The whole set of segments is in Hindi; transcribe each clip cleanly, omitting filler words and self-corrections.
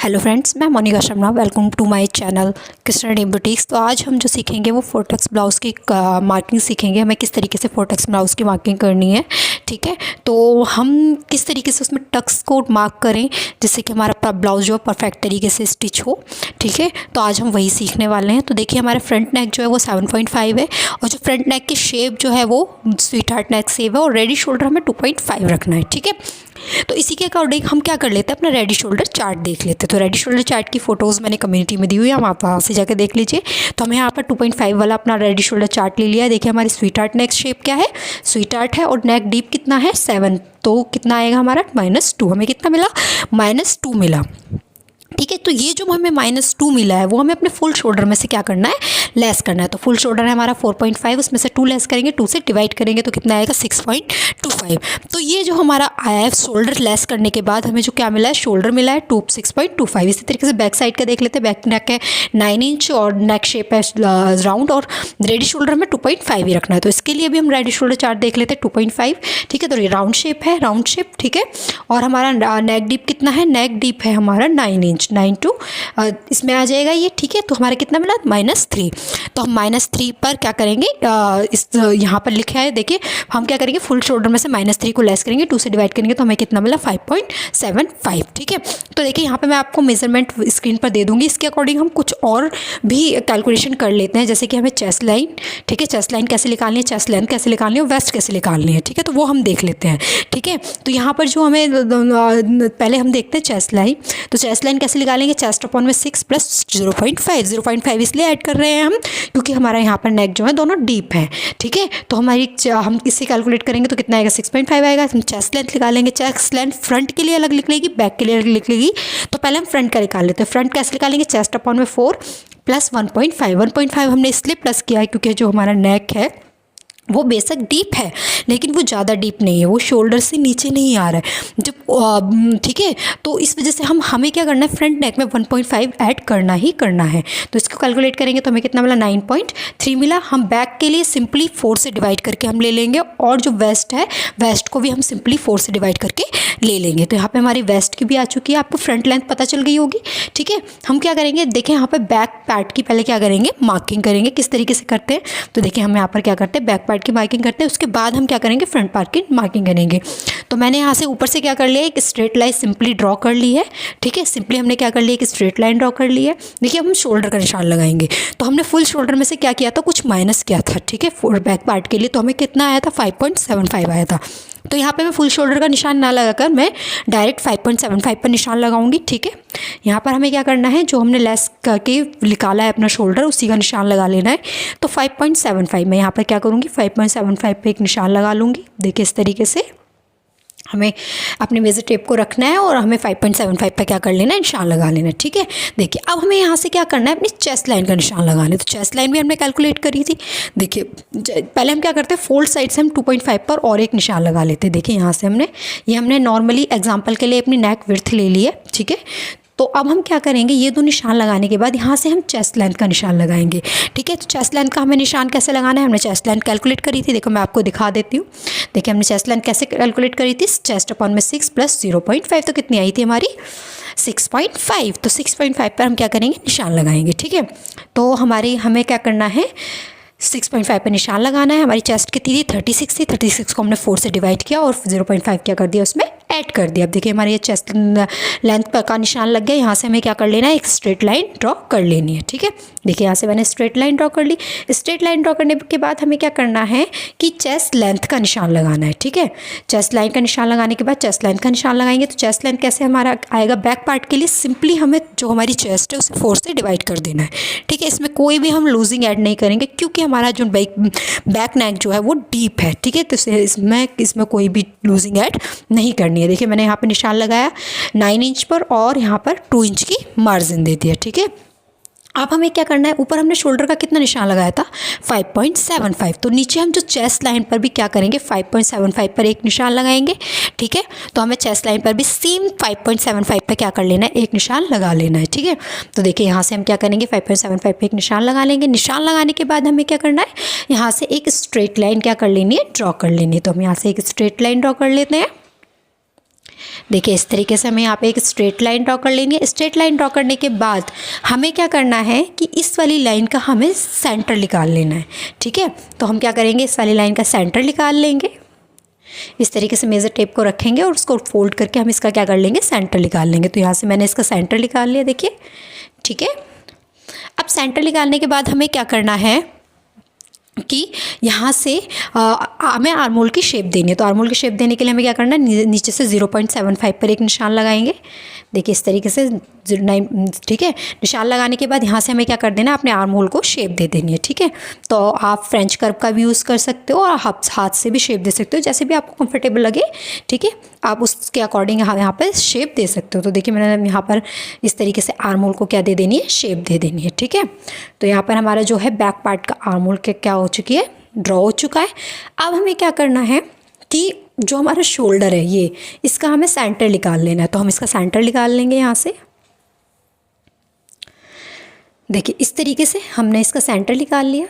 हेलो फ्रेंड्स, मैं Monika Sharma. Welcome to my channel Krishna D boutiques. तो आज हम जो सीखेंगे वो फोर्टेक्स ब्लाउज़ की मार्किंग सीखेंगे। हमें किस तरीके से फोर्टेक्स ब्लाउज़ की मार्किंग करनी है, ठीक है। तो हम किस तरीके से उसमें टक्स को मार्क करें जिससे कि हमारा ब्लाउज़ जो है परफेक्ट तरीके से स्टिच हो, ठीक है। तो आज हम वही सीखने वाले हैं। तो देखिए, हमारा फ्रंट नेक जो है वो 7.5 है और जो फ्रंट नेक की शेप जो है वो स्वीट हार्ट नेक शेप है और रेडी शोल्डर हमें 2.5 रखना है, ठीक है। तो इसी के अकॉर्डिंग हम क्या कर लेते हैं, अपना रेडी शोल्डर चार्ट देख लेते हैं। तो रेडी शोल्डर चार्ट की फ़ोटोज़ मैंने कम्युनिटी में दी हुई है, आप वहाँ से जाकर देख लीजिए। तो हमें यहाँ पर 2.5 वाला अपना रेडी शोल्डर चार्ट ले लिया है। देखिए, हमारी स्वीट हार्ट नेक शेप क्या है, स्वीट हार्ट है और नेक डीप कितना है 7। तो कितना आएगा हमारा -2। हमें कितना मिला, -2 मिला, ठीक है। तो ये जो हमें -2 मिला है वो हमें अपने फुल शोल्डर में से क्या करना है, लेस करना है। तो फुल शोल्डर है हमारा 4.5, उसमें से 2 लेस करेंगे, 2 से डिवाइड करेंगे तो कितना आएगा 6.25। तो ये जो हमारा आया है शोल्डर लेस करने के बाद हमें जो क्या मिला है, शोल्डर मिला है 6.25। इसी तरीके से बैक साइड का देख लेते हैं। बैक नेक है 9 इंच और नेक शेप है राउंड और रेडी शोल्डर में 2.5 ही रखना है। तो इसके लिए भी हम रेडी शोल्डर चार्ट देख लेते हैं 2.5, ठीक है। तो ये राउंड शेप है, राउंड शेप, ठीक है। और हमारा नेक डीप कितना है, नेक डीप है हमारा 9 इंच, 9 टू इसमें आ जाएगा ये, ठीक है। तो हमारा कितना मिला, -3। तो हम -3 पर क्या करेंगे, इस यहाँ पर लिखा है, देखिए हम क्या करेंगे, फुल शोल्डर में से -3 को लेस करेंगे, 2 से डिवाइड करेंगे तो हमें कितना मिला 5.75, ठीक है। तो देखिए यहाँ पे मैं आपको मेजरमेंट स्क्रीन पर दे दूँगी। इसके अकॉर्डिंग हम कुछ और भी कैलकुलेशन कर लेते हैं, जैसे कि हमें चेस्ट लाइन, ठीक है, चेस्ट लाइन कैसे निकालनी है, चेस्ट लेंथ कैसे निकालनी है और वेस्ट कैसे निकालनी है, ठीक है। तो वो हम देख लेते हैं, ठीक है। तो यहाँ पर जो हमें पहले हम देखते हैं चेस्ट लाइन। तो चेस्ट लाइन कैसे निकालेंगे, चेस्ट अपॉन में 6 प्लस 0.5 इसलिए ऐड कर रहे हैं हम क्योंकि हमारा यहाँ पर नेक जो है दोनों डीप है, ठीक है। तो हम इससे कैलकुलेट करेंगे तो कितना आएगा, 6.5 आएगा। हम चेस्ट लेंथ निकालेंगे। चेस्ट लेंथ फ्रंट के लिए अलग लिख लेगी, बैक के लिए अलग लिख लेगी। तो पहले हम फ्रंट का निकाल लेते हैं। फ्रंट कैसे निकालेंगे, चेस्ट अपॉन में 4 प्लस 1.5 हमने इसलिए प्लस किया है क्योंकि जो हमारा नेक है वो बेशक डीप है लेकिन वो ज़्यादा डीप नहीं है, वो शोल्डर से नीचे नहीं आ रहा है जब, ठीक है। तो इस वजह से हमें क्या करना है, फ्रंट नेक में 1.5 ऐड करना ही करना है। तो इसको कैलकुलेट करेंगे तो हमें कितना मिला, 9.3 मिला। हम बैक के लिए सिंपली 4 से डिवाइड करके हम ले लेंगे और जो वेस्ट है, वेस्ट को भी हम सिंपली 4 से डिवाइड करके ले लेंगे। तो यहाँ पर हमारी वेस्ट की भी आ चुकी है, आपको फ्रंट लेंथ पता चल गई होगी, ठीक है। हम क्या करेंगे, देखें यहाँ पर बैक पार्ट की पहले क्या करेंगे, मार्किंग करेंगे। किस तरीके से करते हैं, तो देखिए हम यहाँ पर क्या करते हैं, बैक पार्ट की मार्किंग करते हैं, उसके बाद हम क्या करेंगे, फ्रंट पार्ट की मार्किंग करेंगे। तो मैंने यहाँ से ऊपर से क्या कर लिया, एक स्ट्रेट लाइन सिंपली ड्रॉ कर ली है, ठीक है। सिंपली हमने क्या कर लिया, एक स्ट्रेट लाइन ड्रॉ कर ली है। देखिए, हम शोल्डर का निशान लगाएंगे। तो हमने फुल शोल्डर में से क्या किया था, कुछ माइनस किया था, ठीक है। बैक पार्ट के लिए तो हमें कितना आया था, 5.75 आया था। तो यहाँ पे मैं फुल शोल्डर का निशान ना लगाकर मैं डायरेक्ट 5.75 पर निशान लगाऊंगी, ठीक है। यहाँ पर हमें क्या करना है, जो हमने लेस करके निकाला है अपना शोल्डर उसी का निशान लगा लेना है। तो 5.75 मैं यहाँ पर क्या करूँगी, 5.75 पे एक निशान लगा लूँगी। देखिए, इस तरीके से हमें अपने मेजर टेप को रखना है और हमें 5.75 पर क्या कर लेना है, निशान लगा लेना है, ठीक है। देखिए, अब हमें यहाँ से क्या करना है, अपनी चेस्ट लाइन का निशान लगाना है। तो चेस्ट लाइन भी हमने कैलकुलेट करी थी। देखिए, पहले हम क्या करते हैं, फोल्ड साइड से हम 2.5 पर और एक निशान लगा लेते हैं। देखिए, यहाँ से हमने नॉर्मली एग्जाम्पल के लिए अपनी नेक विड्थ ले ली है, ठीक है। तो अब हम क्या करेंगे, ये दो निशान लगाने के बाद यहाँ से हम चेस्ट लेंथ का निशान लगाएंगे, ठीक है। तो चेस्ट लेंथ का हमें निशान कैसे लगाना है, हमने चेस्ट लेंथ कैलकुलेट करी थी। देखो, मैं आपको दिखा देती हूँ। देखिए, हमने चेस्ट लेंथ कैसे कैलकुलेट करी थी, चेस्ट अपॉन में 6 प्लस 0.5 तो कितनी आई थी हमारी, 6.5। तो 6.5 पर हम क्या करेंगे, निशान लगाएंगे, ठीक है। तो हमें क्या करना है, 6.5 पर निशान लगाना है। हमारी चेस्ट कितनी थी, 36 थी। 36 को हमने 4 से डिवाइड किया और 0.5 क्या कर दिया, उसमें ऐड कर दिया। अब देखिए, हमारी ये चेस्ट लेंथ का निशान लग गया। यहाँ से हमें क्या कर लेना है, एक स्ट्रेट लाइन ड्रॉ कर लेनी है, ठीक है। देखिए, यहाँ से मैंने स्ट्रेट लाइन ड्रॉ कर ली। स्ट्रेट लाइन ड्रॉ करने के बाद हमें क्या करना है कि चेस्ट लेंथ का निशान लगाना है, ठीक है। चेस्ट लाइन का निशान लगाने के बाद चेस्ट लेंथ का निशान लगाएंगे। तो चेस्ट लेंथ कैसे हमारा आएगा, बैक पार्ट के लिए सिंपली हमें जो हमारी चेस्ट है उसे 4 से डिवाइड कर देना है, ठीक है। इसमें कोई भी हम लूजिंग ऐड नहीं करेंगे क्योंकि हमारा जो बैक नेक जो है वो डीप है, ठीक है। तो इसमें कोई भी लूजिंग ऐड नहीं करनी है। देखिए, मैंने यहाँ पर निशान लगाया 9 इंच पर और यहाँ पर 2 इंच की मार्जिन दे दिया, ठीक है। अब हमें क्या करना है, ऊपर हमने शोल्डर का कितना निशान लगाया था, 5.75। तो नीचे हम जो चेस्ट लाइन पर भी क्या करेंगे, 5.75 पर एक निशान लगाएंगे, ठीक है। तो हमें चेस्ट लाइन पर भी सेम 5.75 पर क्या कर लेना है, एक निशान लगा लेना है, ठीक है। तो देखिए, यहाँ से हम क्या करेंगे, 5.75 पर एक निशान लगा लेंगे। निशान लगाने के बाद हमें क्या करना है, यहाँ से एक स्ट्रेट लाइन क्या कर लेनी है, ड्रॉ कर लेनी है। तो हम यहाँ से एक स्ट्रेट लाइन ड्रॉ कर लेते हैं। देखिए इस तरीके से हमें यहाँ पे एक स्ट्रेट लाइन ड्रॉ कर लेनी है। स्ट्रेट लाइन ड्रॉ करने के बाद हमें क्या करना है कि इस वाली लाइन का हमें सेंटर निकाल लेना है। ठीक है, तो हम क्या करेंगे, इस वाली लाइन का सेंटर निकाल लेंगे। इस तरीके से मेज़र टेप को रखेंगे और उसको फोल्ड करके हम इसका क्या कर लेंगे, सेंटर निकाल लेंगे। तो यहाँ से मैंने इसका सेंटर निकाल लिया, देखिए। ठीक है, अब सेंटर निकालने के बाद हमें क्या करना है कि यहाँ से हमें आर्मोल की शेप देनी है। तो आर्मोल की शेप देने के लिए हमें क्या करना है, नीचे से 0.75 पर एक निशान लगाएंगे। देखिए इस तरीके से 9, ठीक है। निशान लगाने के बाद यहाँ से हमें क्या कर देना है, अपने आर्म होल को शेप दे देनी है। ठीक है, तो आप फ्रेंच कर्व का भी यूज़ कर सकते हो और आप हाथ से भी शेप दे सकते हो, जैसे भी आपको कंफर्टेबल लगे। ठीक है, आप उसके अकॉर्डिंग यहाँ पर शेप दे सकते हो। तो देखिए मैंने यहाँ पर इस तरीके से आर्म होल को क्या दे देनी है, शेप दे देनी है। ठीक है, तो यहाँ पर हमारा जो है बैक पार्ट का आर्म होल क्या हो चुकी है, ड्रॉ हो चुका है। अब हमें क्या करना है कि जो हमारा शोल्डर है ये, इसका हमें सेंटर निकाल लेना है। तो हम इसका सेंटर निकाल लेंगे यहाँ से। देखिए इस तरीके से हमने इसका सेंटर निकाल लिया।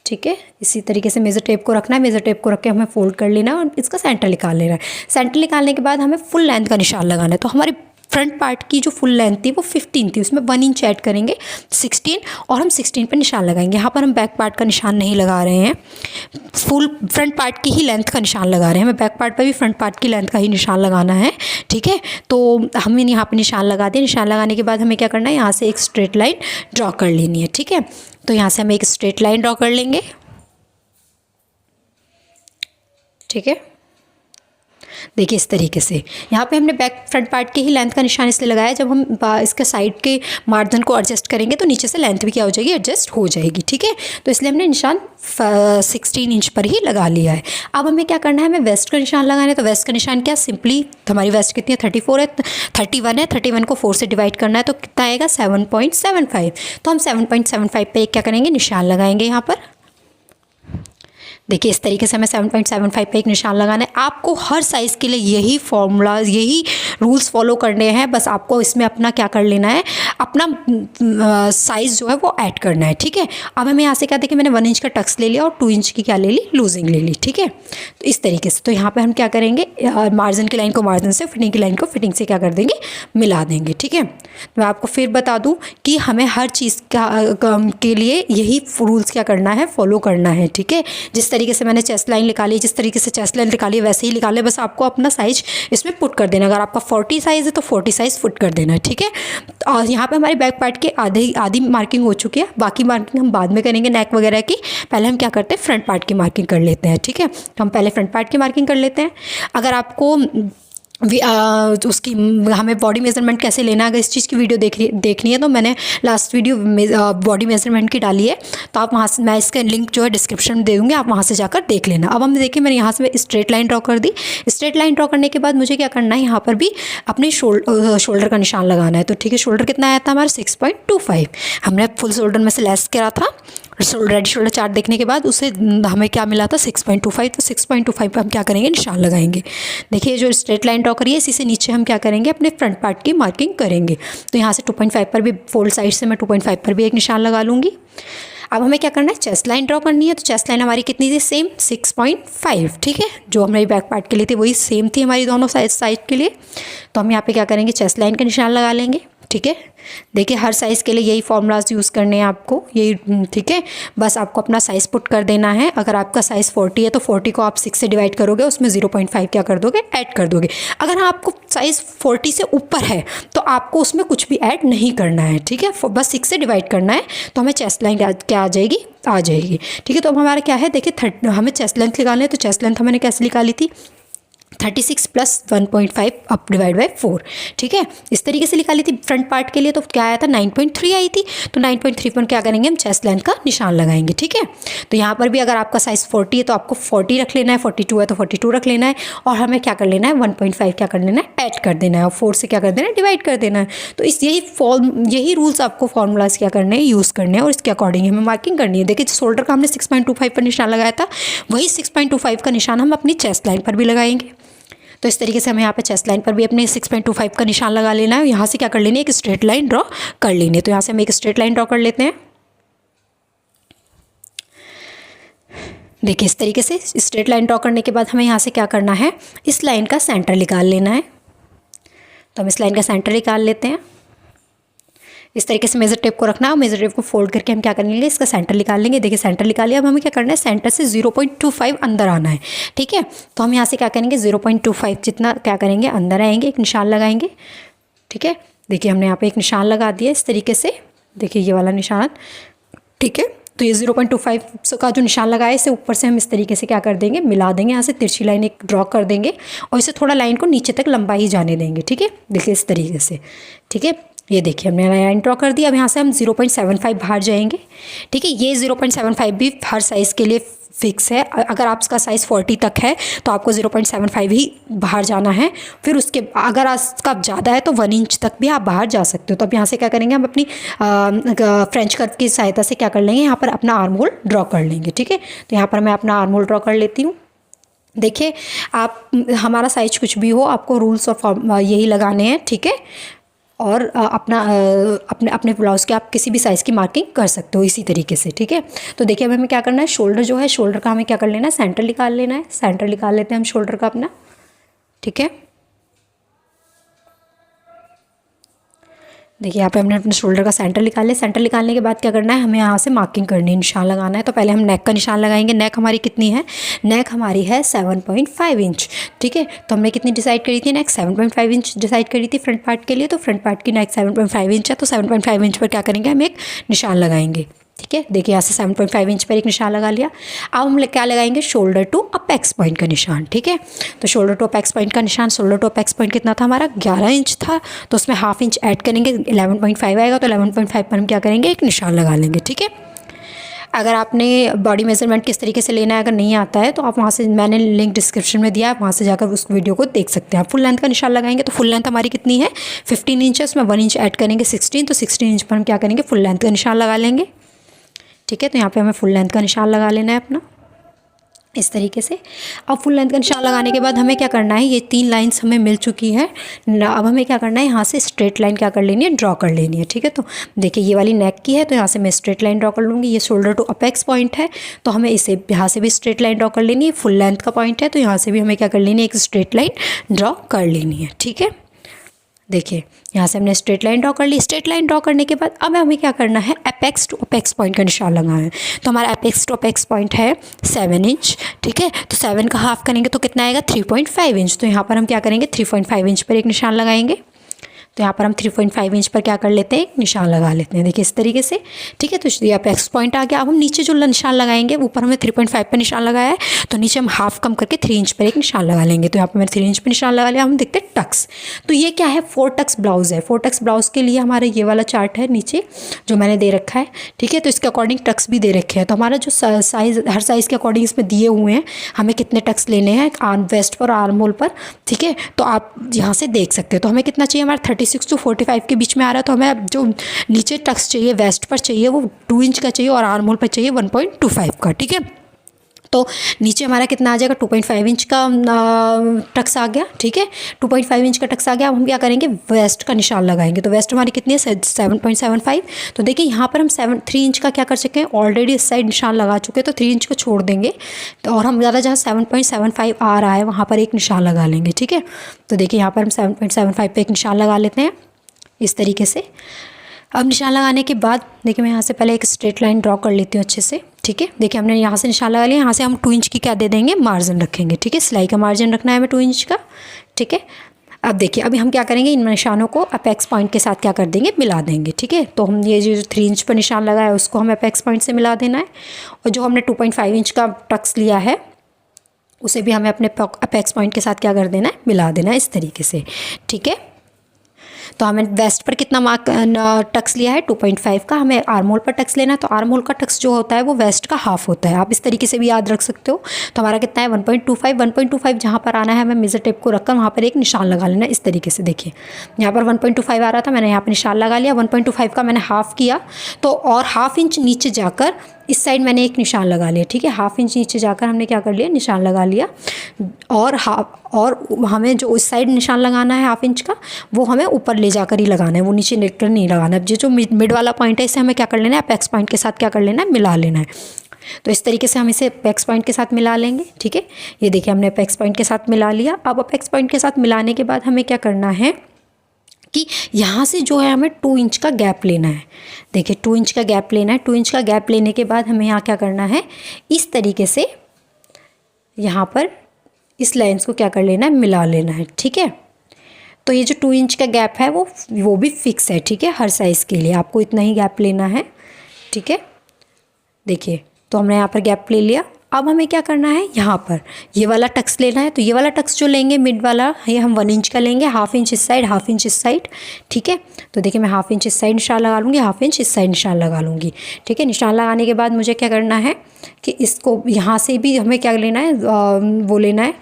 ठीक है, इसी तरीके से मेज़र टेप को रखना है। मेज़र टेप को रख के हमें फोल्ड कर लेना है और इसका सेंटर निकाल लेना है। सेंटर निकालने के बाद हमें फुल लेंथ का निशान लगाना है। तो हमारी फ्रंट पार्ट की जो फुल लेंथ थी वो 15 थी, उसमें 1 इंच ऐड करेंगे 16, और हम 16 पर निशान लगाएंगे। यहाँ पर हम बैक पार्ट का निशान नहीं लगा रहे हैं, फुल फ्रंट पार्ट की ही लेंथ का निशान लगा रहे हैं। हमें बैक पार्ट पर भी फ्रंट पार्ट की लेंथ का ही निशान लगाना है। ठीक है, तो हमने यहाँ पर निशान लगा दिया। निशान लगाने के बाद हमें क्या करना है, यहाँ से एक स्ट्रेट लाइन ड्रॉ कर लेनी है। ठीक है, तो यहाँ से हम एक स्ट्रेट लाइन ड्रॉ कर लेंगे। ठीक है, देखिए इस तरीके से यहाँ पे हमने बैक फ्रंट पार्ट की ही लेंथ का निशान इसलिए लगाया, जब हम इसके साइड के मार्जिन को एडजस्ट करेंगे तो नीचे से लेंथ भी क्या हो जाएगी, एडजस्ट हो जाएगी। ठीक है, तो इसलिए हमने निशान 16 इंच पर ही लगा लिया है। अब हमें क्या करना है, हमें वेस्ट का निशान लगाना है। तो वेस्ट का निशान क्या, सिंपली हमारी वेस्ट कितनी है, 34 है, 31 है। 31 को 4 से डिवाइड करना है तो कितना आएगा, 7.75। तो हम 7.75 पे क्या करेंगे, निशान लगाएंगे यहाँ पर। देखिए इस तरीके से हमें 7.75 पे एक निशान लगाना है। आपको हर साइज़ के लिए यही फॉर्मूला, यही रूल्स फॉलो करने हैं। बस आपको इसमें अपना क्या कर लेना है, अपना साइज़ जो है वो ऐड करना है। ठीक है, अब हमें यहाँ से क्या, देखिए मैंने 1 इंच का टक्स ले लिया और 2 इंच की क्या ले ली, लूजिंग ले ली। ठीक है, तो इस तरीके से तो यहाँ पर हम क्या करेंगे, मार्जिन की लाइन को मार्जिन से, फिटिंग की लाइन को फिटिंग से क्या कर देंगे, मिला देंगे। ठीक है, तो मैं आपको फिर बता दूँ कि हमें हर चीज़ के लिए यही रूल्स क्या करना है, फॉलो करना है। ठीक है, जिस तरीके से मैंने चेस्ट लाइन निकाली, जिस तरीके से चेस्ट लाइन निकाली वैसे ही निकाले, बस आपको अपना साइज इसमें पुट कर देना। अगर आपका 40 साइज़ है तो 40 साइज़ पुट कर देना है। ठीक है, और यहाँ पे हमारे बैक पार्ट के आधी मार्किंग हो चुकी है, बाकी मार्किंग हम बाद में करेंगे नेक वगैरह की। पहले हम क्या करते हैं, फ्रंट पार्ट की मार्किंग कर लेते हैं। ठीक है, तो हम पहले फ्रंट पार्ट की मार्किंग कर लेते हैं। अगर आपको उसकी हमें बॉडी मेजरमेंट कैसे लेना है, अगर इस चीज़ की वीडियो देखनी है तो मैंने लास्ट वीडियो बॉडी मेजरमेंट की डाली है, तो आप वहाँ से, मैं इसका लिंक जो है डिस्क्रिप्शन में दे दूँगी, आप वहाँ से जाकर देख लेना। अब हम देखिए मैंने यहाँ से स्ट्रेट लाइन ड्रॉ कर दी। स्ट्रेट लाइन ड्रॉ करने के बाद मुझे क्या करना है, यहाँ पर भी अपने शोल्डर का निशान लगाना है। तो ठीक है, शोल्डर कितना आया था हमारा, 6.25। हमने फुल शोल्डर में से लेस करा था। रेडी शोल्डर चार्ट देखने के बाद उसे हमें क्या मिला था, 6.25। तो 6.25 पर हम क्या करेंगे, निशान लगाएंगे। देखिए जो स्ट्रेट लाइन ड्रॉ करिए, इसी से नीचे हम क्या करेंगे, अपने फ्रंट पार्ट की मार्किंग करेंगे। तो यहाँ से 2.5 पर भी, फोल्ड साइड से मैं 2.5 पर भी एक निशान लगा लूँगी। अब हमें क्या करना है, चेस्ट लाइन ड्रॉ करनी है। तो चेस्ट लाइन हमारी कितनी थी, सेम 6.5। ठीक है, जो हमारी बैक पार्ट के लिए थी वही सेम थी हमारी दोनों साइड के लिए। तो हम यहाँ पे क्या करेंगे, चेस्ट लाइन का निशान लगा लेंगे। ठीक है, देखिए हर साइज़ के लिए यही फॉर्मूलाज यूज़ करने हैं आपको, यही। ठीक है, बस आपको अपना साइज़ पुट कर देना है। अगर आपका साइज़ 40 है तो 40 को आप 6 से डिवाइड करोगे, उसमें 0.5 क्या कर दोगे, ऐड कर दोगे। अगर आपको साइज़ 40 से ऊपर है तो आपको उसमें कुछ भी ऐड नहीं करना है। ठीक है, बस 6 से डिवाइड करना है, तो हमें चेस्ट लाइन क्या आ जाएगी, आ जाएगी। ठीक है, तो अब हमारा क्या है, देखिए हमें चेस्ट लेंथ निकालनी है। तो चेस्ट लेंथ हमने कैसे निकाली थी, 36 + 1.5 अप डिवाइड बाई 4। ठीक है, इस तरीके से निकाली थी। फ्रंट पार्ट के लिए तो क्या आया था, 9.3 आई थी। तो 9.3 पर क्या करेंगे, हम चेस्ट लेंथ का निशान लगाएंगे। ठीक है, तो यहाँ पर भी अगर आपका साइज़ 40 है तो आपको 40 रख लेना है, 42 है तो 42 रख लेना है, और हमें क्या कर लेना है, 1.5 क्या कर लेना है, ऐड कर देना है, और 4 से क्या कर देना है, डिवाइड कर देना है। तो यही रूल्स आपको फॉर्मूलाज क्या करने हैं, यूज़ करने हैं, और इसके अकॉर्डिंग हमें मार्किंग करनी है। देखिए शोल्डर का हमने 6.25 पर निशान लगाया था, वही 6.25 का निशान हम अपनी चेस्ट लाइन पर भी लगाएंगे। तो इस तरीके से हमें यहाँ पे चेस्ट लाइन पर भी अपने 6.25 का निशान लगा लेना है। यहाँ से क्या कर लेनी है, एक स्ट्रेट लाइन ड्रॉ कर लेनी है। तो यहाँ से हम एक स्ट्रेट लाइन ड्रॉ कर लेते हैं। देखिए इस तरीके से स्ट्रेट लाइन ड्रॉ करने के बाद हमें यहाँ से क्या करना है, इस लाइन का सेंटर निकाल लेना है। तो हम इस लाइन का सेंटर निकाल लेते हैं। इस तरीके से मेजर टेप को रखना है और मेजर टेप को फोल्ड करके हम क्या कर लेंगे, इसका सेंटर निकाल लेंगे। देखिए सेंटर निकाल लिया। अब हमें क्या करना है, सेंटर से 0.25 अंदर आना है। ठीक है, तो हम यहाँ से क्या करेंगे, 0.25 जितना क्या करेंगे, अंदर आएंगे, एक निशान लगाएंगे। ठीक है, देखिए हमने यहाँ पे एक निशान लगा दिया इस तरीके से। देखिए ये वाला निशान। ठीक है, तो ये 0.25 का जो निशान लगाया है, इसे ऊपर से हम इस तरीके से क्या कर देंगे, मिला देंगे। यहाँ से तिरछी लाइन एक ड्रॉ कर देंगे और इसे थोड़ा लाइन को नीचे तक लंबा ही जाने देंगे। ठीक है, देखिए इस तरीके से। ठीक है, ये देखिए हमने लाइन ड्रॉ कर दिया। अब यहाँ से हम 0.75 बाहर जाएंगे। ठीक है, ये 0.75 भी हर साइज़ के लिए फिक्स है। अगर आपका साइज़ 40 तक है तो आपको 0.75 ही बाहर जाना है। फिर उसके अगर आपका ज़्यादा है तो 1 इंच तक भी आप बाहर जा सकते हो। तो अब यहाँ से क्या करेंगे, हम अपनी फ्रेंच कर्व की सहायता से क्या कर लेंगे, यहाँ पर अपना आर्म होल ड्रॉ कर लेंगे। ठीक है, तो यहाँ पर मैं अपना आर्म होल ड्रॉ कर लेती हूँ। देखिए आप, हमारा साइज कुछ भी हो, आपको रूल्स और यही लगाने हैं। ठीक है, और अपने अपने ब्लाउज़ के आप किसी भी साइज़ की मार्किंग कर सकते हो इसी तरीके से। ठीक है, तो देखिए अब हमें क्या करना है, शोल्डर जो है, शोल्डर का हमें क्या कर लेना है, सेंटर निकाल लेना है। सेंटर निकाल लेते हैं हम शोल्डर का अपना। ठीक है, देखिए यहाँ पे हमने अपने शोल्डर का सेंटर निकाल लिया। सेंटर निकालने के बाद क्या करना है, हमें यहाँ से मार्किंग करनी है, निशान लगाना है। तो पहले हम नेक का निशान लगाएंगे। नेक हमारी कितनी है, नेक हमारी है 7.5 इंच। ठीक है, तो हमने कितनी डिसाइड करी थी, नेक 7.5 इंच डिसाइड करी थी फ्रंट पार्ट के लिए। तो फ्रंट पार्ट की नेक 7.5 इंच है, तो 7.5 इंच पर क्या करेंगे, हम एक निशान लगाएंगे। ठीक है, देखिए यहाँ से 7.5 इंच पर एक निशान लगा लिया। अब हम क्या लगाएंगे, शोल्डर टू अपेक्स पॉइंट का निशान। ठीक है, तो शोल्डर टू अपेक्स पॉइंट का निशान, शोल्डर टू अपेक्स पॉइंट कितना था हमारा, 11 इंच था। तो उसमें हाफ इंच ऐड करेंगे, 11.5 आएगा। तो 11.5 पर हम क्या करेंगे, एक निशान लगा लेंगे। ठीक है, अगर आपने बॉडी मेजरमेंट किस तरीके से लेना है अगर नहीं आता है तो आप वहाँ से, मैंने लिंक डिस्क्रिप्शन में दिया है, वहाँ से जाकर उस वीडियो को देख सकते हैं। आप फुल लेंथ का निशान लगाएंगे। तो फुल लेंथ हमारी कितनी है, 15 इंच है, उसमें 1 इंच ऐड करेंगे 16। तो 16 इंच पर हम क्या करेंगे, फुल लेंथ का निशान लगा लेंगे। ठीक है, तो यहाँ पे हमें फुल लेंथ का निशान लगा लेना है अपना इस तरीके से। अब फुल लेंथ का निशान लगाने के बाद हमें क्या करना है, ये 3 लाइंस हमें मिल चुकी है। अब हमें क्या करना है, यहाँ से स्ट्रेट लाइन क्या कर लेनी है, ड्रॉ कर लेनी है। ठीक है, तो देखिए ये वाली नेक की है, तो यहाँ से मैं स्ट्रेट लाइन ड्रॉ कर लूँगी। ये शोल्डर टू अपेक्स पॉइंट है, तो हमें इसे यहाँ से भी स्ट्रेट लाइन ड्रॉ कर लेनी है। फुल लेंथ का पॉइंट है, तो यहाँ से भी हमें क्या कर लेनी है, एक स्ट्रेट लाइन ड्रॉ कर लेनी है। ठीक है, देखिए यहाँ से हमने स्ट्रेट लाइन ड्रॉ कर ली। स्ट्रेट लाइन ड्रॉ करने के बाद अब हमें क्या करना है, अपेक्स टू अपेक्स पॉइंट का निशान लगाना है। तो हमारा अपेक्स टू अपेक्स पॉइंट है 7 इंच। ठीक है, तो 7 का हाफ करेंगे तो कितना आएगा, 3.5 इंच। तो यहाँ पर हम क्या करेंगे, 3.5 इंच पर एक निशान लगाएंगे। तो यहाँ पर हम 3.5 इंच पर क्या कर लेते हैं, एक निशान लगा लेते हैं। देखिए इस तरीके से। ठीक है, तो ये अपेक्स पॉइंट आ गया। अब हम नीचे जो निशान लगाएंगे, ऊपर हमने 3.5 पर निशान लगाया है, तो नीचे हम हाफ कम करके 3 इंच पर एक निशान लगा लेंगे। तो यहाँ पर मैंने 3 इंच पर निशान लगा लिया। हम देखते हैं टक्स। तो ये क्या है, 4 टक्स ब्लाउज़ है। 4 टक्स ब्लाउज़ के लिए हमारा ये वाला चार्ट है नीचे जो मैंने दे रखा है। ठीक है, तो इसके अकॉर्डिंग टक्स भी दे रखे हैं। तो हमारा जो साइज़, हर साइज़ के अकॉर्डिंग इसमें दिए हुए हैं हमें कितने टक्स लेने हैं आर्म वेस्ट पर, आर्म होल पर। ठीक है, तो आप यहाँ से देख सकते हो। तो हमें कितना चाहिए, हमारा 36 to 45 के बीच में आ रहा है। तो हमें जो नीचे टक्स चाहिए, वेस्ट पर चाहिए, वो 2 इंच का चाहिए और आर्म होल पर चाहिए 1.25 का। ठीक है, तो नीचे हमारा कितना आ जाएगा, 2.5 इंच का टक्स आ गया। ठीक है, 2.5 इंच का टक्स आ गया। अब हम क्या करेंगे, वेस्ट का निशान लगाएंगे। तो वेस्ट हमारी कितनी है, 7.75। तो देखिए यहाँ पर हम 3 इंच का क्या कर चुके हैं, ऑलरेडी इस साइड निशान लगा चुके हैं। तो 3 इंच को छोड़ देंगे, तो और हम ज़्यादा जहाँ 7.75 आ रहा है वहाँ पर एक निशान लगा लेंगे। ठीक है, तो देखिए यहाँ पर हम 7.75 पे एक निशान लगा लेते हैं इस तरीके से। अब निशान लगाने के बाद देखिए मैं यहाँ से पहले एक स्ट्रेट लाइन ड्रॉ कर लेती हूँ अच्छे से। ठीक है, देखिए हमने यहाँ से निशान लगा लिया। यहाँ से हम 2 इंच की क्या दे देंगे, मार्जिन रखेंगे। ठीक है, सिलाई का मार्जिन रखना है हमें 2 इंच का। ठीक है, अब देखिए अभी हम क्या करेंगे, इन निशानों को अपेक्स पॉइंट के साथ क्या कर देंगे, मिला देंगे। ठीक है, तो हम ये जो 3 इंच पर निशान लगा है उसको हमें अपेक्स पॉइंट से मिला देना है, और जो हमने 2.5 इंच का टक्स लिया है उसे भी हमें अपने अपेक्स पॉइंट के साथ क्या कर देना है, मिला देना है इस तरीके से। ठीक है, तो हमें वेस्ट पर कितना टक्स लिया है, 2.5 का। हमें आर्म होल पर टक्स लेना है, तो आर्म होल का टक्स जो होता है वो वेस्ट का हाफ होता है। आप इस तरीके से भी याद रख सकते हो। तो हमारा कितना है, 1.25 जहाँ पर आना है हमें मेजर टेप को रखकर वहाँ पर एक निशान लगा लेना है इस तरीके से। देखिए यहाँ पर 1.25 आ रहा था, मैंने यहाँ पर निशान लगा लिया। 1.25 का मैंने हाफ किया, तो और हाफ इंच नीचे जाकर इस साइड मैंने एक निशान लगा लिया। ठीक है, हाफ इंच नीचे जाकर हमने क्या कर लिया, निशान लगा लिया। और हमें जो उस साइड निशान लगाना है हाफ इंच का, वो हमें ऊपर ले जाकर ही लगाना है, वो नीचे लेकर नहीं लगाना है। जो मिड वाला पॉइंट है इसे हमें क्या कर लेना है, अपेक्स पॉइंट के साथ क्या कर लेना है, मिला लेना है। तो इस तरीके से हम इसे अपेक्स पॉइंट के साथ मिला लेंगे। ठीक है, ये देखिए हमने अपेक्स पॉइंट के साथ मिला लिया। अब अपेक्स पॉइंट के साथ मिलाने के बाद हमें क्या करना है कि यहाँ से जो है हमें 2 इंच का गैप लेना है। देखिए 2 इंच का गैप लेना है। 2 इंच का गैप लेने के बाद हमें यहाँ क्या करना है, इस तरीके से यहाँ पर इस लाइन्स को क्या कर लेना है, मिला लेना है। ठीक है, तो ये जो 2 इंच का गैप है वो भी फिक्स है। ठीक है, हर साइज़ के लिए आपको इतना ही गैप लेना है। ठीक है, देखिए तो हमने यहाँ पर गैप ले लिया। अब हमें क्या करना है, यहाँ पर ये वाला टक्स लेना है। तो ये वाला टक्स जो लेंगे मिड वाला, ये हम 1 इंच का लेंगे, 1/2 इंच इस साइड, 1/2 इंच इस साइड। ठीक है, तो देखिए मैं 1/2 इंच इस साइड निशान लगा लूँगी, 1/2 इंच इस साइड निशान लगा लूँगी। ठीक है, निशान लगाने के बाद मुझे क्या करना है कि इसको यहाँ से भी हमें क्या लेना है, वो लेना है,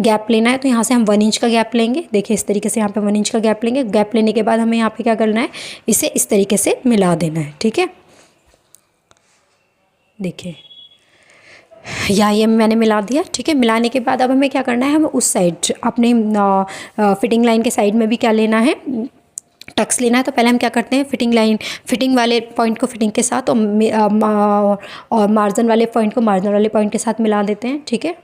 गैप लेना है। तो यहाँ से हम 1 इंच का गैप लेंगे। देखिए इस तरीके से यहाँ पे 1 इंच का गैप लेंगे। गैप लेने के बाद हमें यहाँ पे क्या करना है, इसे इस तरीके से मिला देना है। ठीक है, देखिए या ये मैंने मिला दिया। ठीक है, मिलाने के बाद अब हमें क्या करना है, हमें उस साइड अपने फिटिंग लाइन के साइड में भी क्या लेना है, टक्स लेना है। तो पहले हम क्या करते हैं, फिटिंग वाले पॉइंट को फिटिंग के साथ और मार्जिन वाले पॉइंट को मार्जिन वाले पॉइंट के साथ मिला देते हैं। ठीक है,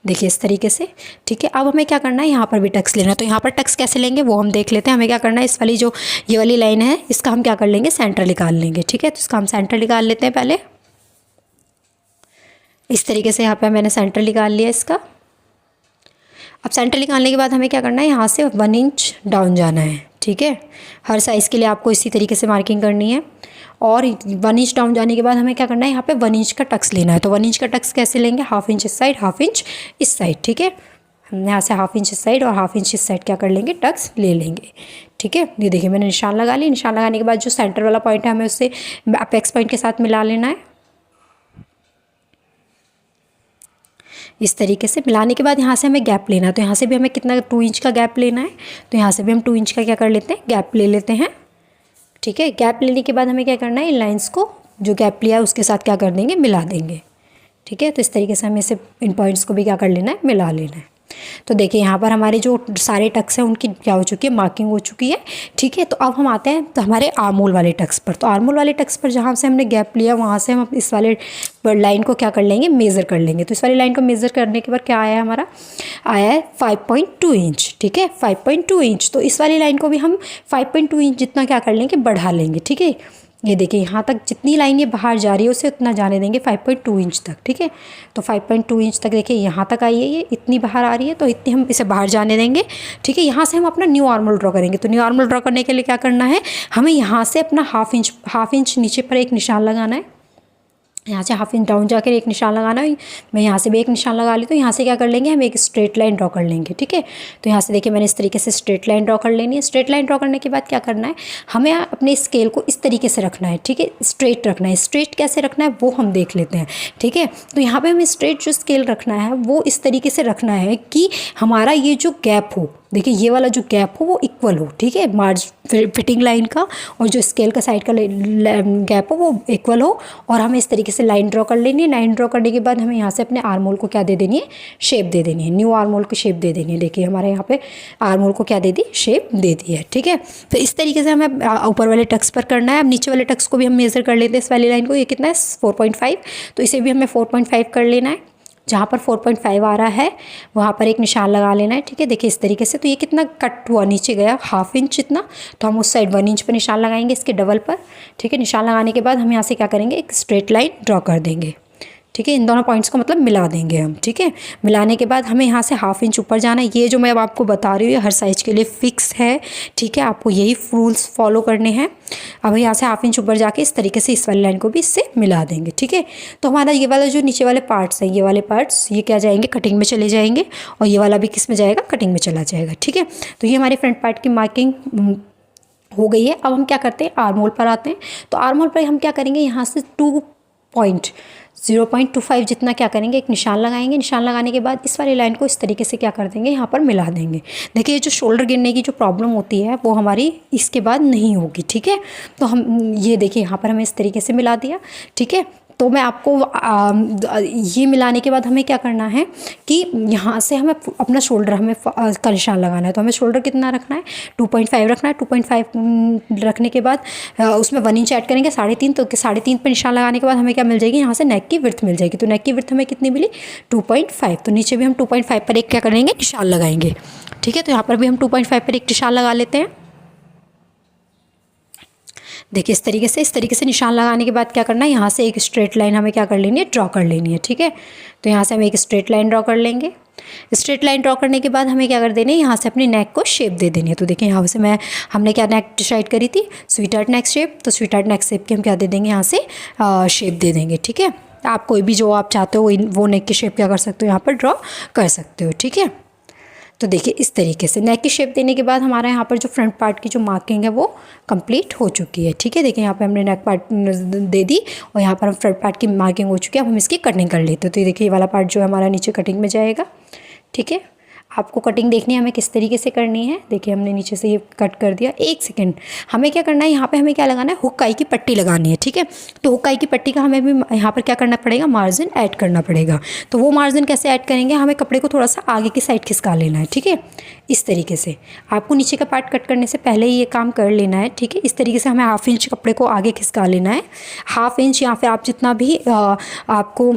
देखिए इस तरीके से। ठीक है, अब हमें क्या करना है, यहाँ पर भी टक्स लेना है। तो यहाँ पर टक्स कैसे लेंगे वो हम देख लेते हैं। हमें क्या करना है, इस वाली जो ये वाली लाइन है इसका हम क्या कर लेंगे, सेंटर निकाल लेंगे। ठीक है, तो इसका हम सेंटर निकाल लेते हैं पहले। इस तरीके से यहाँ पे मैंने सेंटर निकाल लिया इसका। अब सेंटर निकालने के बाद हमें क्या करना है, यहाँ से 1 इंच डाउन जाना है। ठीक है, हर साइज़ के लिए आपको इसी तरीके से मार्किंग करनी है। और 1 इंच डाउन जाने के बाद हमें क्या करना है, यहाँ पे 1 इंच का टक्स लेना है। तो 1 इंच का टक्स कैसे लेंगे, 1/2 इंच इस साइड, 1/2 इंच इस साइड। ठीक है, हम यहाँ से 1/2 इंच इस साइड और 1/2 इंच इस साइड क्या कर लेंगे, टक्स ले लेंगे। ठीक है, ये देखिए मैंने निशान लगा लिया। निशान लगाने के बाद जो सेंटर वाला पॉइंट है हमें उससे अपेक्स पॉइंट के साथ मिला लेना है। इस तरीके से मिलाने के बाद यहाँ से हमें गैप लेना है। तो यहाँ से भी हमें कितना 2 इंच का गैप लेना है। तो यहाँ से भी हम 2 इंच का क्या कर लेते हैं, गैप ले लेते हैं। ठीक है, गैप लेने के बाद हमें क्या करना है, इन लाइंस को जो गैप लिया है उसके साथ क्या कर देंगे, मिला देंगे। ठीक है, तो इस तरीके से हमें इसे इन पॉइंट्स को भी क्या कर लेना है, मिला लेना है। तो देखिए यहाँ पर हमारे जो सारे टक्स हैं उनकी क्या हो चुकी है, मार्किंग हो चुकी है। ठीक है, तो अब हम आते हैं तो हमारे आर्मोल वाले टक्स पर। तो आर्मोल वाले टक्स पर जहाँ से हमने गैप लिया वहाँ से हम इस वाले लाइन को क्या कर लेंगे, मेज़र कर लेंगे। तो इस वाली लाइन को मेज़र करने के बाद क्या आया है, हमारा आया है 5.2 इंच। ठीक है, 5.2 इंच। तो इस वाली लाइन को भी हम 5.2 इंच जितना क्या कर लेंगे, बढ़ा लेंगे। ठीक है, ये देखिए यहाँ तक जितनी लाइन ये बाहर जा रही है उसे उतना जाने देंगे 5.2 इंच तक। ठीक है, तो 5.2 इंच तक देखिए यहाँ तक आई है, ये इतनी बाहर आ रही है तो इतनी हम इसे बाहर जाने देंगे। ठीक है, यहाँ से हम अपना न्यू आर्मोल ड्रॉ करेंगे। तो न्यू आर्मोल ड्रॉ करने के लिए क्या करना है, हमें यहाँ से अपना 1/2 इंच नीचे पर एक निशान लगाना है। यहाँ से 1/2 इंच डाउन जाकर एक निशान लगाना है। मैं यहाँ से भी एक निशान लगा ली। तो यहाँ से क्या कर लेंगे, हम एक स्ट्रेट लाइन ड्रॉ कर लेंगे। ठीक है, तो यहाँ से देखिए मैंने इस तरीके से स्ट्रेट लाइन ड्रॉ कर लेनी है। स्ट्रेट लाइन ड्रॉ करने के बाद क्या करना है, हमें अपने स्केल को इस तरीके से रखना है। ठीक है, स्ट्रेट रखना है। स्ट्रेट कैसे रखना है वो हम देख लेते हैं। ठीक है, तो यहाँ पर हमें स्ट्रेट जो स्केल रखना है वो इस तरीके से रखना है कि हमारा ये जो गैप हो, देखिए ये वाला जो गैप हो वो इक्वल हो। ठीक है, फिटिंग लाइन का और जो स्केल का साइड का गैप हो वो इक्वल हो। और हमें इस तरीके से लाइन ड्रॉ कर लेनी है। लाइन ड्रॉ करने के बाद हमें यहाँ से अपने आर्मोल को क्या दे देनी है, शेप दे देनी है। न्यू आर्मोल को शेप दे देनी है। देखिए हमारे यहाँ पे आर्मोल को क्या दे दी, शेप दे दी है। ठीक है, तो इस तरीके से हमें ऊपर वाले टक्स पर करना है। अब नीचे वाले टक्स को भी हम मेज़र कर लेते हैं। इस वाली लाइन को ये कितना है, 4.5। तो इसे भी हमें 4.5 कर लेना है। जहाँ पर 4.5 आ रहा है वहाँ पर एक निशान लगा लेना है। ठीक है, देखिए इस तरीके से। तो ये कितना कट हुआ, नीचे गया 1/2 इंच इतना। तो हम उस साइड 1 इंच पर निशान लगाएंगे इसके डबल पर। ठीक है, निशान लगाने के बाद हम यहाँ से क्या करेंगे, एक स्ट्रेट लाइन ड्रॉ कर देंगे। ठीक है, इन दोनों पॉइंट्स को मतलब मिला देंगे हम। ठीक है, मिलाने के बाद हमें यहाँ से 1/2 इंच ऊपर जाना है। ये जो मैं अब आपको बता रही हूँ ये हर साइज़ के लिए फ़िक्स है। ठीक है, आपको यही रूल्स फॉलो करने हैं। अब यहाँ से 1/2 इंच ऊपर जाके इस तरीके से इस वाली लाइन को भी इससे मिला देंगे। ठीक है, तो हमारा ये वाला जो नीचे वाले पार्ट्स हैं, ये वाले पार्ट्स ये क्या जाएंगे, कटिंग में चले जाएंगे। और ये वाला भी किस में जाएगा, कटिंग में चला जाएगा। ठीक है, तो ये हमारे फ्रंट पार्ट की मार्किंग हो गई है। अब हम क्या करते हैं, आर्मोल पर आते हैं। तो आर्मोल पर हम क्या करेंगे, यहाँ से 0.25 जितना क्या करेंगे, एक निशान लगाएंगे। निशान लगाने के बाद इस वाली लाइन को इस तरीके से क्या कर देंगे, यहाँ पर मिला देंगे। देखिए ये जो शोल्डर गिरने की जो प्रॉब्लम होती है वो हमारी इसके बाद नहीं होगी। ठीक है, तो हम ये देखिए यहाँ पर हमें इस तरीके से मिला दिया। ठीक है, तो मैं आपको ये मिलाने के बाद हमें क्या करना है कि यहाँ से हमें अपना शोल्डर हमें का निशान लगाना है। तो हमें शोल्डर कितना रखना है, 2.5 रखना है। 2.5 रखने के बाद उसमें 1 इंच ऐड करेंगे, 3.5। तो 3.5 पर निशान लगाने के बाद हमें क्या मिल जाएगी, यहाँ से नेक की विड्थ मिल जाएगी। तो नेक की विड्थ हमें कितनी मिली, 2.5। तो नीचे भी हम 2.5 पर एक क्या करेंगे, निशान लगाएंगे। ठीक है, तो यहाँ पर भी हम 2.5 पर एक निशान लगा लेते हैं। देखिए इस तरीके से निशान लगाने के बाद क्या करना है, यहाँ से एक स्ट्रेट लाइन हमें क्या कर लेनी है, ड्रॉ कर लेनी है। ठीक है, तो यहाँ से हम एक स्ट्रेट लाइन ड्रॉ कर लेंगे। स्ट्रेट लाइन ड्रॉ करने के बाद हमें क्या कर देनी है, यहाँ से अपनी नेक को शेप दे देनी है। तो देखिए यहाँ से हमने क्या नेक डिसाइड करी थी, स्वीट हार्ट नेक शेप। तो स्वीट हार्ट नेक शेप की हम क्या दे देंगे, यहाँ से शेप दे देंगे। ठीक है, आप कोई भी जो आप चाहते हो वो नेक की शेप क्या कर सकते हो, यहाँ पर ड्रॉ कर सकते हो। ठीक है, तो देखिए इस तरीके से नेक की शेप देने के बाद हमारा यहाँ पर जो फ्रंट पार्ट की जो मार्किंग है वो कंप्लीट हो चुकी है। ठीक है, देखिए यहाँ पे हमने नेक पार्ट दे दी और यहाँ पर हम फ्रंट पार्ट की मार्किंग हो चुकी है। अब हम इसकी कटिंग कर लेते हैं। तो देखिए ये वाला पार्ट जो है हमारा नीचे कटिंग में जाएगा। ठीक है, आपको कटिंग देखनी है हमें किस तरीके से करनी है। देखिए हमने नीचे से ये कट कर दिया। 1 सेकेंड, हमें क्या करना है, यहाँ पे हमें क्या लगाना है, हुक्काई की पट्टी लगानी है। ठीक है, तो हुक्काई की पट्टी का हमें भी यहाँ पर क्या करना पड़ेगा, मार्जिन ऐड करना पड़ेगा। तो वो मार्जिन कैसे ऐड करेंगे, हमें कपड़े को थोड़ा सा आगे की साइड खिसका लेना है। ठीक है, इस तरीके से आपको नीचे का पार्ट कट करने से पहले ही ये काम कर लेना है। ठीक है, इस तरीके से हमें 1/2 इंच कपड़े को आगे खिसका लेना है। 1/2 इंच या फिर आप जितना भी आपको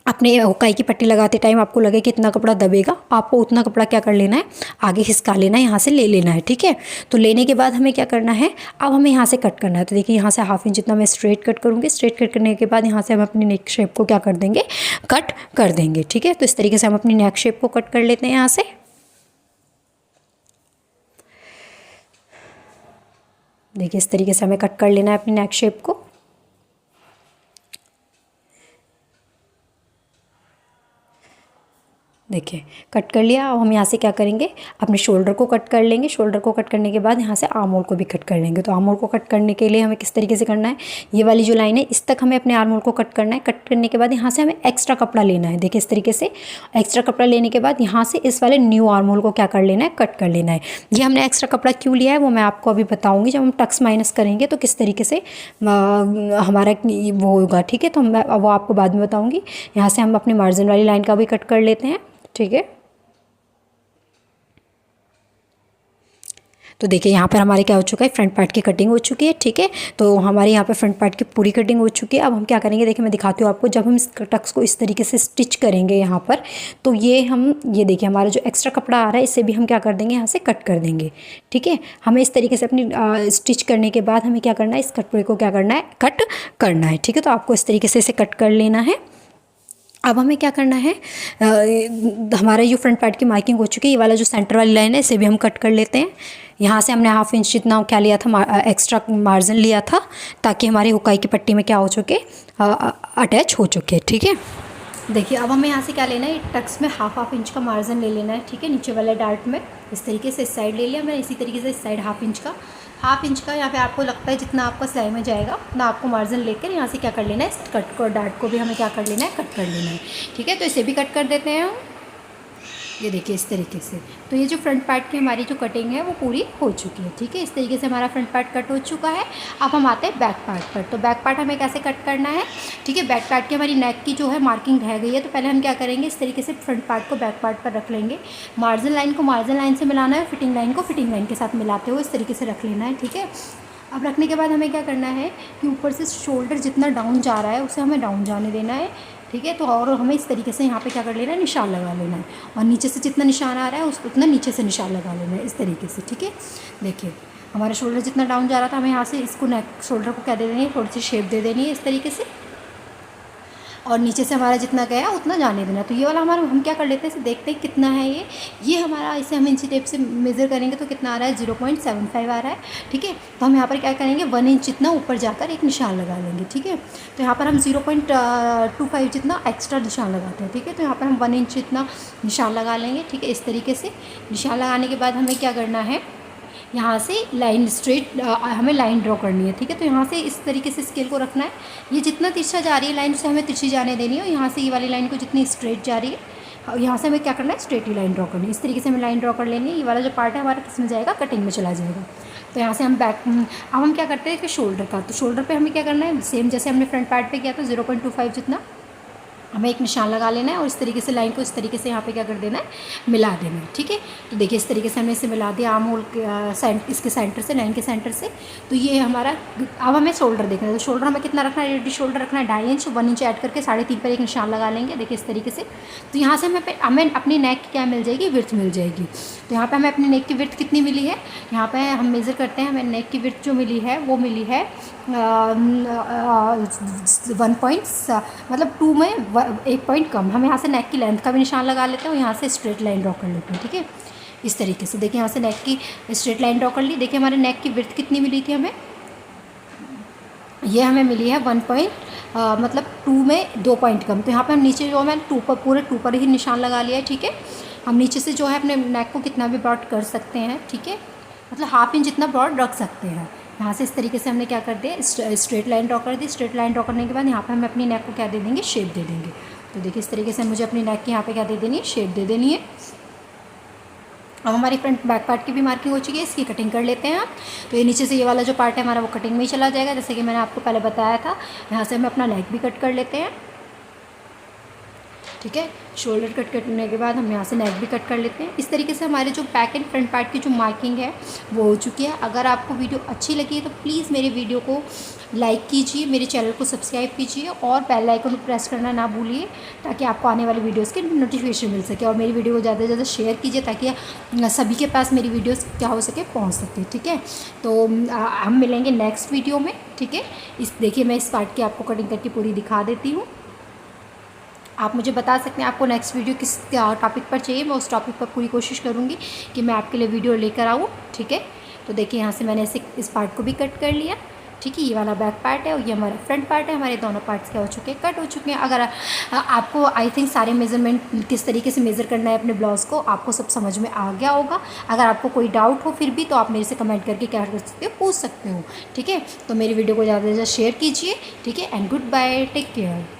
अपने हुक्काई की पट्टी लगाते टाइम आपको लगे कि इतना कपड़ा दबेगा, आपको उतना कपड़ा क्या कर लेना है, आगे खिसका लेना है, यहाँ से ले लेना है। ठीक है, तो लेने के बाद हमें क्या करना है, अब हमें यहाँ से कट करना है। तो देखिए यहाँ से 1/2 इंच जितना मैं स्ट्रेट कट करूँगी। स्ट्रेट कट करने के बाद यहाँ से हम अपनी नेक शेप को क्या कर देंगे, कट कर देंगे। ठीक है, तो इस तरीके से हम अपनी नेक शेप को कट कर लेते हैं। यहाँ से देखिए इस तरीके से हमें कट कर लेना है अपनी नेक शेप को। देखिए कट कर लिया। अब हम यहाँ से क्या करेंगे, अपने शोल्डर को कट कर लेंगे। शोल्डर को कट करने के बाद यहाँ से आर्म होल को भी कट कर लेंगे। तो आर्म होल को कट करने के लिए हमें किस तरीके से करना है, ये वाली जो लाइन है इस तक हमें अपने आर्म होल को कट करना है। कट करने के बाद यहाँ से हमें एक्स्ट्रा कपड़ा लेना है। देखिए इस तरीके से एक्स्ट्रा कपड़ा लेने के बाद यहाँ से इस वाले न्यू आर्म होल को क्या कर लेना है, कट कर लेना है। ये हमने एक्स्ट्रा कपड़ा क्यों लिया है वो मैं आपको अभी बताऊँगी। जब हम टक्स माइनस करेंगे तो किस तरीके से हमारा वो होगा। ठीक है, तो मैं वो आपको बाद में बताऊँगी। यहाँ से हम अपनी मार्जिन वाली लाइन का भी कट कर लेते हैं। ठीक है, तो देखिए यहाँ पर हमारे क्या हो चुका है, फ्रंट पार्ट की कटिंग हो चुकी है। ठीक है, तो हमारे यहाँ पर फ्रंट पार्ट की पूरी कटिंग हो चुकी है। अब हम क्या करेंगे, देखिए मैं दिखाती हूँ आपको। जब हम इस टक्स को इस तरीके से स्टिच करेंगे यहाँ पर, तो ये देखिए हमारा जो एक्स्ट्रा कपड़ा आ रहा है इसे भी हम क्या कर देंगे, यहाँ से कट कर देंगे। ठीक है, हमें इस तरीके से अपनी स्टिच करने के बाद हमें क्या करना है, इस कपड़े को क्या करना है, कट करना है। ठीक है, तो आपको इस तरीके से इसे कट कर लेना है। अब हमें क्या करना है, हमारा जो फ्रंट पार्ट की मार्किंग हो चुकी है, ये वाला जो सेंटर वाली लाइन है इसे भी हम कट कर लेते हैं। यहाँ से हमने 1/2 इंच जितना क्या लिया था, एक्स्ट्रा मार्जिन लिया था, ताकि हमारी हुक्काई की पट्टी में क्या हो चुके, अटैच हो चुके। ठीक है, देखिए अब हमें यहाँ से क्या लेना है, टक्स में 1/2 इंच का मार्जिन ले लेना है। ठीक है, नीचे वाले डार्ट में इस तरीके से इस साइड ले लिया मैंने, इसी तरीके से इस साइड 1/2 इंच का, 1/2 इंच का। यहाँ पे आपको लगता है जितना आपका सिलाई में जाएगा उतना आपको मार्जिन लेकर यहाँ से क्या कर लेना है, इस कट को, डार्ट को भी हमें क्या कर लेना है, कट कर लेना है। ठीक है, तो इसे भी कट कर देते हैं हम। ये देखिए इस तरीके से। तो ये जो फ्रंट पार्ट की हमारी जो कटिंग है वो पूरी हो चुकी है। ठीक है, इस तरीके से हमारा फ्रंट पार्ट कट हो चुका है। अब हम आते हैं बैक पार्ट पर। तो बैक पार्ट हमें कैसे कट करना है, ठीक है, बैक पार्ट की हमारी नेक की जो है मार्किंग रह गई है। तो पहले हम क्या करेंगे, इस तरीके से फ्रंट पार्ट को बैक पार्ट पर रख लेंगे। मार्जिन लाइन को मार्जिन लाइन से मिलाना है, फिटिंग लाइन को फिटिंग लाइन के साथ मिलाते हुए इस तरीके से रख लेना है। ठीक है, अब रखने के बाद हमें क्या करना है कि ऊपर से शोल्डर जितना डाउन जा रहा है उसे हमें डाउन जाने देना है। ठीक है, तो और हमें इस तरीके से यहाँ पे क्या कर लेना है, निशान लगा लेना है। और नीचे से जितना निशान आ रहा है उसको उतना नीचे से निशान लगा लेना है इस तरीके से। ठीक है, देखिए हमारा शोल्डर जितना डाउन जा रहा था, हमें यहाँ से इसको नेक शोल्डर को क्या दे देनी है, थोड़ी सी शेप दे देनी है इस तरीके से, और नीचे से हमारा जितना गया उतना जाने देना। तो ये वाला हमारा हम क्या कर लेते हैं, इसे देखते हैं कितना है ये हमारा, इसे हम इंची टेप से मेज़र करेंगे तो कितना आ रहा है, 0.75 आ रहा है। ठीक है, तो हम यहाँ पर क्या करेंगे, 1 इंच जितना ऊपर जाकर एक निशान लगा लेंगे। ठीक है, तो यहाँ पर हम 0.25 जितना एक्स्ट्रा निशान लगाते हैं। ठीक है, तो यहाँ पर हम 1 इंच जितना निशान लगा लेंगे। ठीक है, इस तरीके से निशान लगाने के बाद हमें क्या करना है, यहाँ से लाइन स्ट्रेट हमें लाइन ड्रॉ करनी है। ठीक है, तो यहाँ से इस तरीके से स्केल को रखना है। ये जितना तिरछा जा रही है लाइन उसे हमें तिरछी जाने देनी है, और यहाँ से ये वाली लाइन को जितनी स्ट्रेट जा रही है यहाँ से हमें क्या करना है, स्ट्रेट ही लाइन ड्रॉ करनी है। इस तरीके से हमें लाइन ड्रॉ कर लेंगे। ये वाला जो पार्ट है हमारा किस में जाएगा, कटिंग में चला जाएगा। तो यहाँ से हम बैक, अब हम क्या करते हैं कि शोल्डर का, तो शोल्डर पे हमें क्या करना है, सेम जैसे हमने फ्रंट पार्ट पे किया था 0.25 जितना हमें एक निशान लगा लेना है और इस तरीके से लाइन को इस तरीके से यहाँ पे क्या कर देना है, मिला देना है। ठीक है, तो देखिए इस तरीके से हमने इसे मिला दिया आर्म होल इसके सेंटर से, लाइन के सेंटर से। तो ये हमारा, अब हमें शोल्डर देखना है। तो शोल्डर हमें कितना रखना है, रेडी शोल्डर रखना है 2.5 इंच, 1 इंच ऐड करके 3.5 पर एक निशान लगा लेंगे। देखिए इस तरीके से। तो यहाँ से हमें अपनी नेक की क्या मिल जाएगी, विड्थ मिल जाएगी। तो यहाँ पर हमें अपनी नेक की विड्थ कितनी मिली है, यहाँ पर हम मेज़र करते हैं। हमें नेक की विड्थ जो मिली है वो मिली है 1 मतलब 2 में 1 पॉइंट कम। हम यहाँ से नेक की लेंथ का भी निशान लगा लेते हैं और यहाँ से स्ट्रेट लाइन ड्रॉ कर लेते हैं। ठीक है, इस तरीके से। देखिए यहाँ से नेक की स्ट्रेट लाइन ड्रॉ कर ली। देखिए हमारे नेक की विड्थ कितनी मिली थी हमें, ये हमें मिली है 1 पॉइंट मतलब 2 में 2 पॉइंट कम। तो यहाँ पे हम नीचे जो मैंने 2 पर, पूरे 2 पर ही निशान लगा लिया है। ठीक है, हम नीचे से जो है अपने नेक को कितना भी ब्रॉड कर सकते हैं। ठीक है, मतलब 1/2 इंच जितना ब्रॉड रख सकते हैं। यहाँ से इस तरीके से हमने क्या कर दिया, स्ट्रेट लाइन ड्रॉ कर दी। स्ट्रेट लाइन ड्रॉ करने के बाद यहाँ पे हम अपनी नेक को क्या दे देंगे, शेप दे देंगे। तो देखिए इस तरीके से मुझे अपनी नेक की यहाँ पे क्या दे देनी है, शेप दे देनी है। अब हमारी फ्रंट बैक पार्ट की भी मार्किंग हो चुकी है, इसकी कटिंग कर लेते हैं हम। तो ये नीचे से ये वाला जो पार्ट है हमारा वो कटिंग में ही चला जाएगा, जैसे कि मैंने आपको पहले बताया था। यहाँ से हम अपना नेक भी कट कर लेते हैं। ठीक है, शोल्डर कट करने के बाद हम यहाँ से नेक भी कट कर लेते हैं। इस तरीके से हमारे जो बैक एंड फ्रंट पार्ट की जो मार्किंग है वो हो चुकी है। अगर आपको वीडियो अच्छी लगी है तो प्लीज़ मेरे वीडियो को लाइक कीजिए, मेरे चैनल को सब्सक्राइब कीजिए और बेल आइकन को प्रेस करना ना भूलिए, ताकि आपको आने वाली वीडियोज़ की नोटिफिकेशन मिल सके। और मेरी वीडियो को ज़्यादा से ज़्यादा शेयर कीजिए ताकि सभी के पास मेरी वीडियोज़ क्या हो सके, पहुँच सके। ठीक है, तो हम मिलेंगे नेक्स्ट वीडियो में। ठीक है, देखिए मैं इस पार्ट की आपको कटिंग करके पूरी दिखा देती हूँ। आप मुझे बता सकते हैं आपको नेक्स्ट वीडियो किस टॉपिक पर चाहिए, मैं उस टॉपिक पर पूरी कोशिश करूँगी कि मैं आपके लिए वीडियो लेकर आऊँ। ठीक है, तो देखिए यहाँ से मैंने इस पार्ट को भी कट कर लिया। ठीक है, ये वाला बैक पार्ट है और ये हमारा फ्रंट पार्ट है। हमारे दोनों पार्ट्स क्या हो चुके हैं, कट हो चुके हैं। अगर आपको आई थिंक सारे मेजरमेंट किस तरीके से मेज़र करना है अपने ब्लाउज़ को, आपको सब समझ में आ गया होगा। अगर आपको कोई डाउट हो फिर भी तो आप मेरे से कमेंट करके क्या कर सकते हो, पूछ सकते हो। ठीक है, तो मेरी वीडियो को ज़्यादा से ज़्यादा शेयर कीजिए। ठीक है, and goodbye, take care.